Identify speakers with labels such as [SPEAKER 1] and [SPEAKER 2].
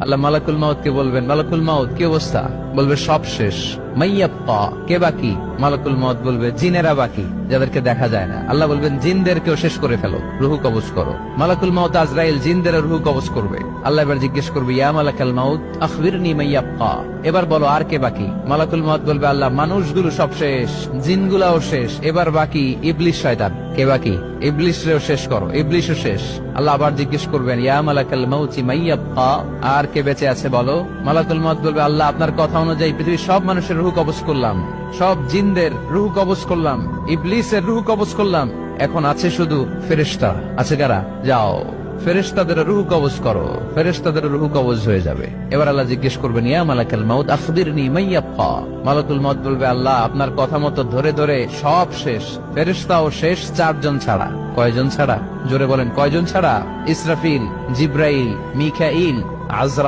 [SPEAKER 1] আল্লাহ মালাকুল মাউত কে বলবেন, মালাকুল মাউত কি অবস্থা? বলবে সব শেষ। মাইয়াপ্পা, কে বাকি? মালাকুল মাউত বলবে জিনেরা বাকি, যাদেরকে দেখা যায় না। আল্লাহ বলবেন জিনদেরকেও শেষ করে ফেলো, রুহু কবজ করো। মালাকুল মাউত আজরাইল জিনদের রুহু কবজ করবে। আল্লাহ এবার জিজ্ঞেস করবে, ইয়া মালাকাল মাউত আখবিরনি মাইয়াপ্পা, এবার বলো আর কে বাকি? মালাকুল মাউত বলবে, আল্লাহ মানুষগুলো সব শেষ, জিনগুলাও শেষ, এবার বাকি ইবলিস শয়তান। কে বাকি? ইবলিসরেও শেষ করো, ইবলিসও শেষ। আল্লাহ আবার জিজ্ঞেস করবেন, ইয়া মালাকাল মাউতি মাইয়াব্বা, আর কে বেঁচে আছে বলো? মালাকুল মাউত বলবে, আল্লাহ আপনার কথা অনুযায়ী পৃথিবীর সব মানুষের রুহু কবজ করলাম, সব জিনদের রুহু কবজ করলাম, ইবলিসের রুহু কবজ করলাম, এখন আছে শুধু ফেরেশতা। আছে কারা? যাও ফেরেশতাদের রুহু কবজ করো। ফেরেশতাদের রুহু কবজ হয়ে যাবে। এবার আল্লাহ জিজ্ঞেস করবেন, ইয়া মালাকাল মাউত আখবিরনি মাইয়াব্বা। মালাকুল মাউত বলবে, আল্লাহ আপনার কথা মতো ধরে ধরে সব শেষ, ফেরেশতাও শেষ, 4 জন ছাড়া। কয়জন ছাড়া? জোরে বলেন, কয়জন ছাড়া? ইসরাফিল, জিব্রাইল, মিকাইল, আজরা